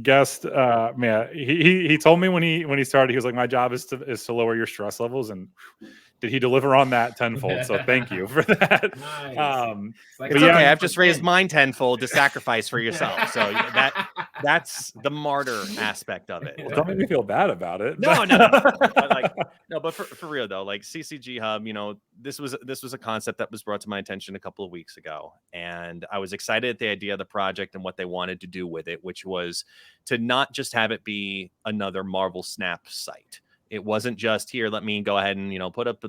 Guest man, he told me when he started, he was like, my job is to lower your stress levels, and did he deliver on that tenfold? So thank you for that. Nice. It's okay. I've just raised mine tenfold to sacrifice for yourself. So that's the martyr aspect of it. Well, don't make me feel bad about it. No. But for real though, like CCG Hub, this was a concept that was brought to my attention a couple of weeks ago, and I was excited at the idea of the project and what they wanted to do with it, which was to not just have it be another Marvel Snap site. It wasn't just here, let me go ahead and put up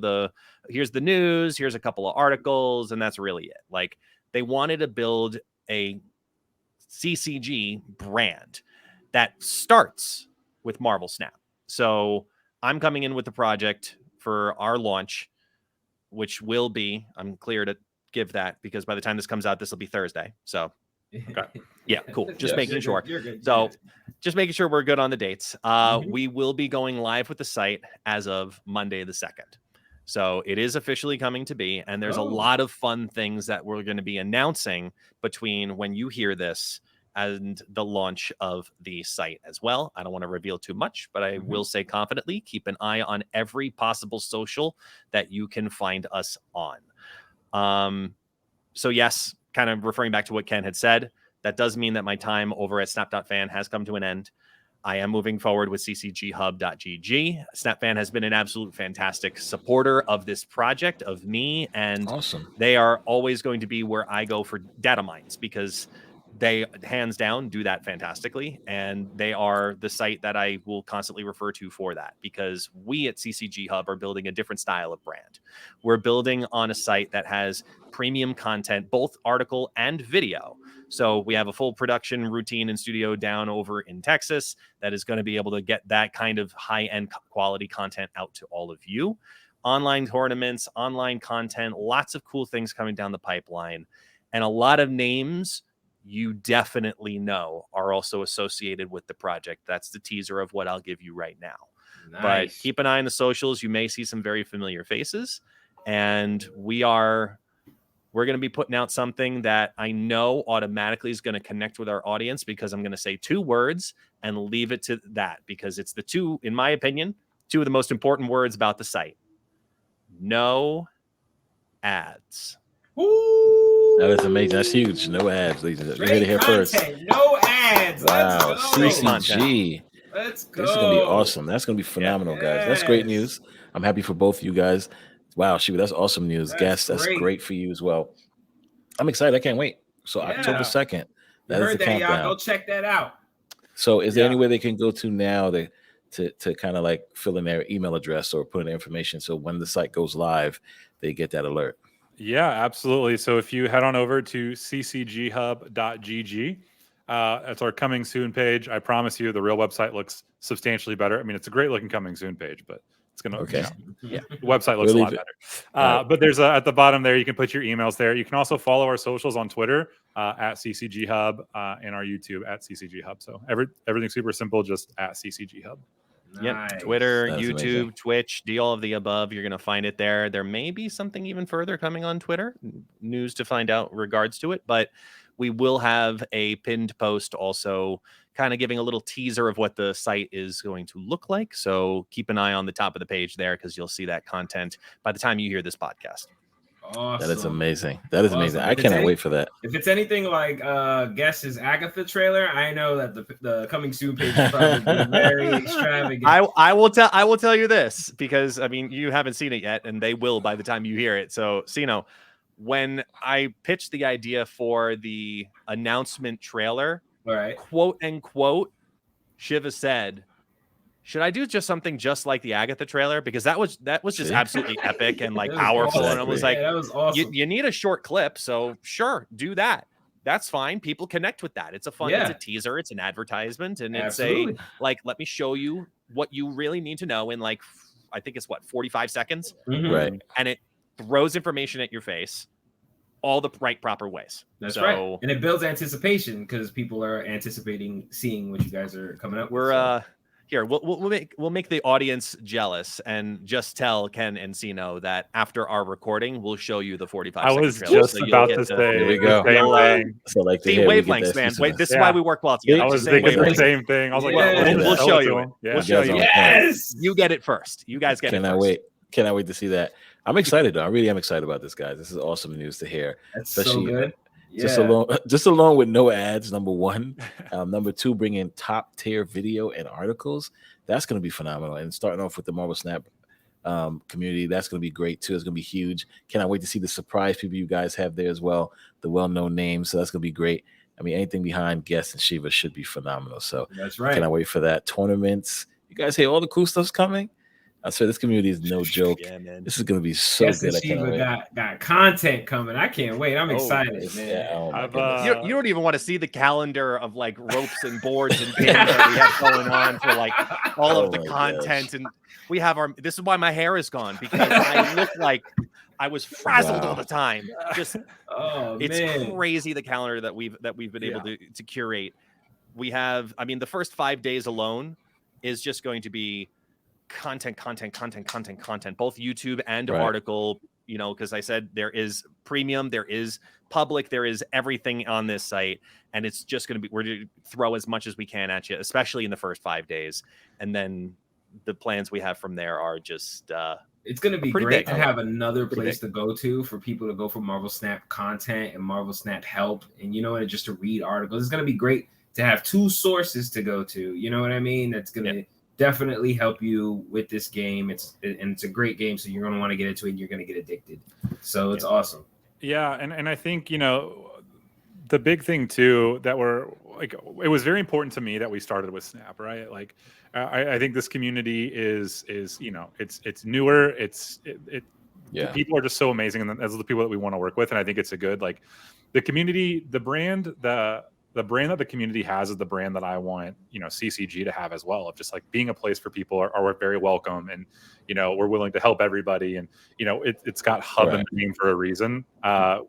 here's the news, here's a couple of articles, and that's really it. Like, they wanted to build a CCG brand that starts with Marvel Snap. So I'm coming in with the project for our launch, which will be, I'm clear to give that because by the time this comes out, this will be Thursday. So, okay. Yeah, cool. Just making sure. So just making sure we're good on the dates. We will be going live with the site as of Monday the 2nd. So it is officially coming to be, and there's a lot of fun things that we're going to be announcing between when you hear this and the launch of the site as well. I don't want to reveal too much, but I will say confidently, keep an eye on every possible social that you can find us on. So yes, kind of referring back to what Ken had said, that does mean that my time over at Snap.fan has come to an end. I am moving forward with ccghub.gg. SnapFan has been an absolute fantastic supporter of this project, of me, and they are always going to be where I go for data mines because they hands down do that fantastically, and they are the site that I will constantly refer to for that because we at CCG Hub are building a different style of brand. We're building on a site that has premium content, both article and video. So we have a full production routine and studio down over in Texas that is going to be able to get that kind of high-end quality content out to all of you. Online tournaments, online content, lots of cool things coming down the pipeline, and a lot of names you definitely know are also associated with the project. That's the teaser of what I'll give you right now. Nice. But keep an eye on the socials. You may see some very familiar faces, and we're going to be putting out something that I know automatically is going to connect with our audience because I'm going to say 2 words and leave it to that because it's the 2, in my opinion, 2 of the most important words about the site. No ads. Ooh. That is amazing. That's huge. No ads. You heard it here first. No ads. Wow. Let's go. CCG. Let's go. This is going to be awesome. That's going to be phenomenal, guys. That's great news. I'm happy for both of you guys. Wow, Shiva, that's awesome news. Guest, that's great for you as well. I'm excited. I can't wait. So October 2nd. That is the countdown. Y'all. Go check that out. So is there any way they can go to now to kind of like fill in their email address or put in their information so when the site goes live, they get that alert? Yeah, absolutely. So if you head on over to ccghub.gg, it's our coming soon page. I promise you the real website looks substantially better. I mean, it's a great looking coming soon page, but it's going to, the website looks a lot better. But there's at the bottom there, you can put your emails there. You can also follow our socials on Twitter at CCG Hub and our YouTube at CCG Hub. So everything's super simple, just at CCG Hub. Nice. Twitter, YouTube, amazing. Twitch, do all of the above. You're going to find it there. There may be something even further coming on Twitter, news to find out regards to it, but we will have a pinned post also kind of giving a little teaser of what the site is going to look like. So keep an eye on the top of the page there because you'll see that content by the time you hear this podcast. Awesome. That is amazing. That is amazing. I cannot wait for that. If it's anything like Guess's Agatha trailer, I know that the coming soon page is probably very extravagant. I will tell you this because I mean you haven't seen it yet, and they will by the time you hear it. So Sino, when I pitched the idea for the announcement trailer, quote unquote, Shiva said, should I do just something just like the Agatha trailer? Because that was just absolutely epic and like powerful. And I was like, that was awesome. You need a short clip. So sure, do that. That's fine. People connect with that. It's a fun, it's a teaser, it's an advertisement, and it's a like, let me show you what you really need to know in like, I think it's 45 seconds. Right. And it throws information at your face all the proper ways. That's right. And it builds anticipation because people are anticipating seeing what you guys are coming up with. Here, we'll make the audience jealous and just tell Ken and Sino that after our recording, we'll show you the 45 second trailer. I was just about to say, here we go. So like see wavelengths, man. Wait, this is why we work well together. I was thinking the same thing. I was like, we'll show you. Yeah. We'll show you. Yes. You get it first. You guys get it first. Cannot wait to see that. I'm excited though. I really am excited about this, guys. This is awesome news to hear. That's so good. Just along with no ads, number one. Number two, bring in top tier video and articles. That's going to be phenomenal. And starting off with the Marvel Snap community. That's going to be great too. It's going to be huge. Cannot wait to see the surprise people you guys have there as well, the well-known names. So that's going to be great. I mean, anything behind Guest and Shiva should be phenomenal. So that's right. Cannot wait for that. Tournaments. You guys hear all the cool stuff's coming? I swear this community is no joke. Yeah, man. This is going to be so Guest good. and Shiva got content coming. I can't wait. I'm excited, man. Yeah, oh my you don't even want to see the calendar of like ropes and boards and pins that we have going on for like all of the content. Gosh. And we have this is why my hair is gone, because I look like I was frazzled all the time. Just it's crazy the calendar that we've been able to curate. We have, I mean, the first 5 days alone is just going to be content, both YouTube and article, you know, because I said there is premium, there is public, there is everything on this site, and it's just going to be, we're going to throw as much as we can at you, especially in the first 5 days, and then the plans we have from there are just it's going to be great to have another place to go to for people to go for Marvel Snap content and Marvel Snap help, and you know, and just to read articles. It's going to be great to have 2 sources to go to, you know what I mean? That's going to definitely help you with this game. It's a great game, so you're going to want to get into it and you're going to get addicted. So it's awesome. Yeah, and I think, you know, the big thing too that we're like, it was very important to me that we started with Snap, right? Like I think this community is you know, it's newer, the people are just so amazing, and those are the people that we want to work with, and I think it's a good, like, the community, the brand that the community has is the brand that I want, you know, CCG to have as well, of just like being a place for people are very welcome, and, you know, we're willing to help everybody, and, you know, it's got hub in the name for a reason.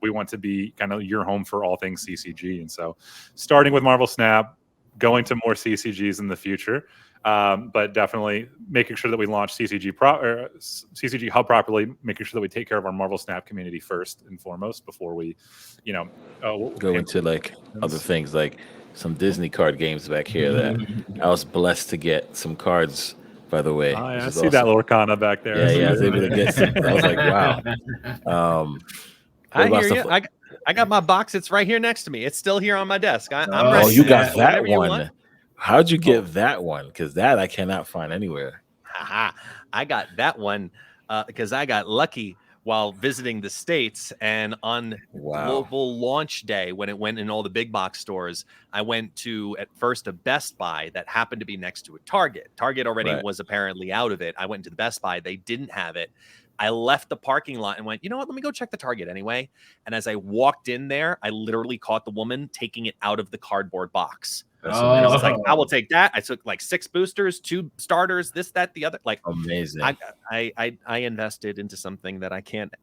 We want to be kind of your home for all things CCG, and so starting with Marvel Snap, going to more CCGs in the future, but definitely making sure that we launch CCG Hub properly, making sure that we take care of our Marvel Snap community first and foremost before we, you know, go into like other things, like some Disney card games back here that I was blessed to get some cards, by the way. Oh, yeah, I see that Lorcana back there. Yeah, I was able to get some. I was like, wow. I hear you. I got my box. It's right here next to me. It's still here on my desk. I'm ready. Oh, you got that one. How'd you get that one? Because that I cannot find anywhere. I got that one because I got lucky while visiting the States, and on global launch day, when it went in all the big box stores, I went to, at first, a Best Buy that happened to be next to a Target. Target already was apparently out of it. I went to the Best Buy. They didn't have it. I left the parking lot and went, you know what, let me go check the Target anyway. And as I walked in there, I literally caught the woman taking it out of the cardboard box. And I was like, I will take that. I took like 6 boosters, 2 starters, this, that, the other. Like, amazing. I invested into something that I can't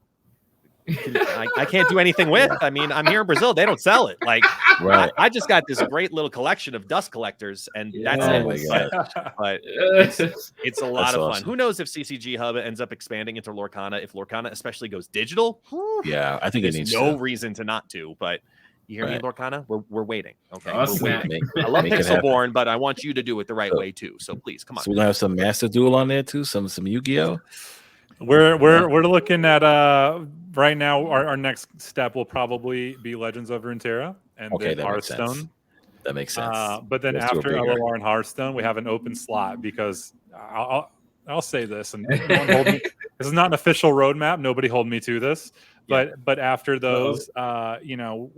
do anything with. I mean, I'm here in Brazil. They don't sell it. Like, I just got this great little collection of dust collectors, and that's it. But it's a lot of fun. Who knows if CCG Hub ends up expanding into Lorcana? If Lorcana especially goes digital, I think it needs no reason to not to. But you hear me, Lorcana? We're waiting. Okay, awesome. We're waiting. I love Pixelborn, but I want you to do it the right way too. So please, come on. So we're gonna have some Master Duel on there too. Some Yu-Gi-Oh. We're looking at right now. Our next step will probably be Legends of Runeterra and then Hearthstone. That makes sense. But then after LOR and Hearthstone, we have an open slot, because I'll say this, and no one hold me. This is not an official roadmap. Nobody hold me to this. But after those, you know,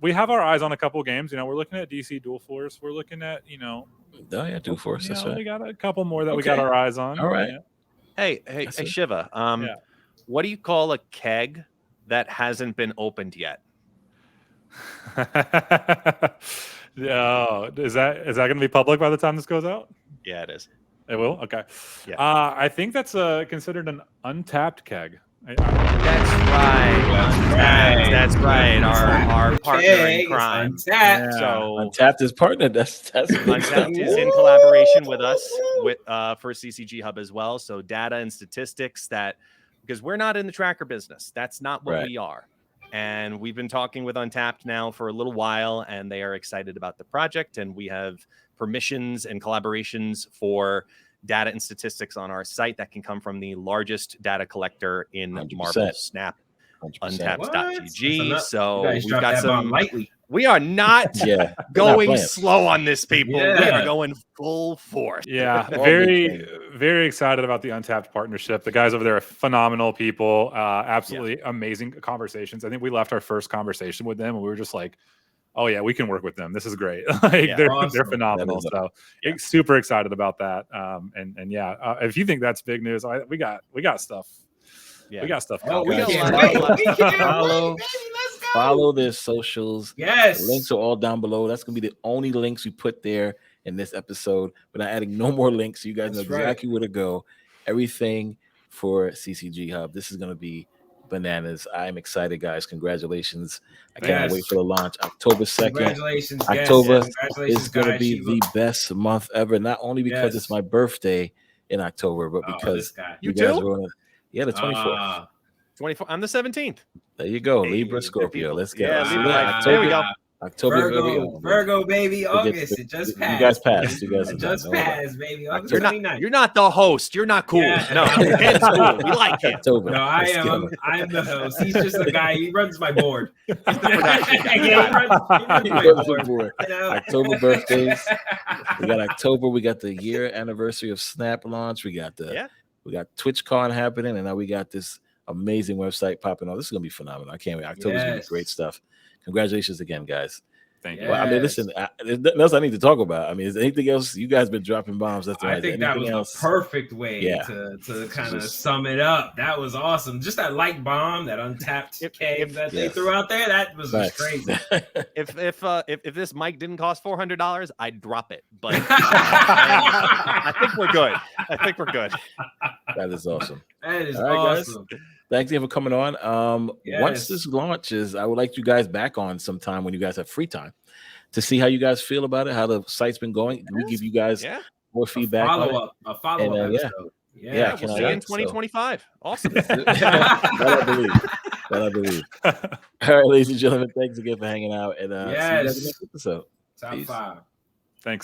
we have our eyes on a couple games. You know, we're looking at DC Dual Force. We're looking at, you know, Dual Force. That's right. We got a couple more that we got our eyes on. All right. Yeah. Hey, Shiva. What do you call a keg that hasn't been opened yet? Is that going to be public by the time this goes out? Yeah, it is. It will. Okay. Yeah. I think that's considered an untapped keg. That's right. That's right. Our partner in crime. Untapped. So Untapped is partner. That's Untapped is in collaboration with us for CCG Hub as well. So data and statistics, because we're not in the tracker business. That's not what we are. And we've been talking with Untapped now for a little while, and they are excited about the project. And we have permissions and collaborations for data and statistics on our site that can come from the largest data collector in 100%. Marvel Snap. 100%. untapped.gg. You So guys we've dropped got that bomb some. lightly. We are not Yeah, we're not going playing. slow on this, people. We Yeah. are going full force. Yeah, All very, very excited about the Untapped partnership. The guys over there are phenomenal people, absolutely amazing conversations. I think we left our first conversation with them and we were just like, oh yeah, we can work with them. This is great. Like Yeah, they're awesome. phenomenal. That is So Yeah. super excited about that. And yeah, if you think that's big news, we got stuff. Yeah. We got stuff. Oh, we Guys, can't follow- wait. We can't follow- wait, baby. Let's go. Follow their socials. Yes. The links are all down below. That's gonna be the only links we put there in this episode. We're not adding no more links. So you guys That's know right. exactly where to go. Everything for CCG Hub. This is gonna be bananas. I'm excited, guys. Congratulations. I cannot Yes. wait for the launch. October 2nd. Congratulations, yes. October Congratulations, is going to guys. be Shiva. the best month ever. Not only because Yes. it's my birthday in October, but Oh, because this guy. You guys too? were on the 24th. Ah, 24. I'm the 17th. There you go. Hey, Libra, good Scorpio. people. Let's go. Yeah, See Libra. that? There we go. October very Virgo, own. Virgo, baby. Forget- August. It just You passed. guys passed. You guys It are just done. Don't worry about it. passed, baby. August You're 29th. You're not the host. You're not cool. Yeah. No, Ken's cool. We like him. October. No, I Let's am. go. I'm the host. He's just a guy. He runs my board. the production guy. Yeah, he runs He my runs the board. board. You know? October birthdays. We got October. We got the year anniversary of Snap launch. We got we got TwitchCon happening, and now we got this amazing website popping on. This is gonna be phenomenal. I can't wait. October's gonna be Yes. great stuff. Congratulations again, guys. Thank you. Yeah. Well, I mean, listen, there's nothing else I need to talk about. I mean, is there anything else? You guys been dropping bombs. That's I think that was else? the perfect way Yeah. to kind of Just- sum it up. That was awesome. Just that light bomb, that untapped cave that they Yes. threw out there, that was just crazy. If this mic didn't cost $400, I'd drop it. But I think we're good. I think we're good. That is awesome. That is All right, guys. awesome. Thanks again for coming on. Once Yes. this launches, I would like you guys back on sometime when you guys have free time to see how you guys feel about it, how the site's been going. We give you guys Yeah. more feedback. on it. A follow-up And, yeah. episode. Yeah, Yeah, can we'll I see you in wait? So- 2025. Awesome. That I believe. That I believe. All right, ladies and gentlemen, thanks again for hanging out. And see you guys in the Yes. next episode. Top Peace. 5.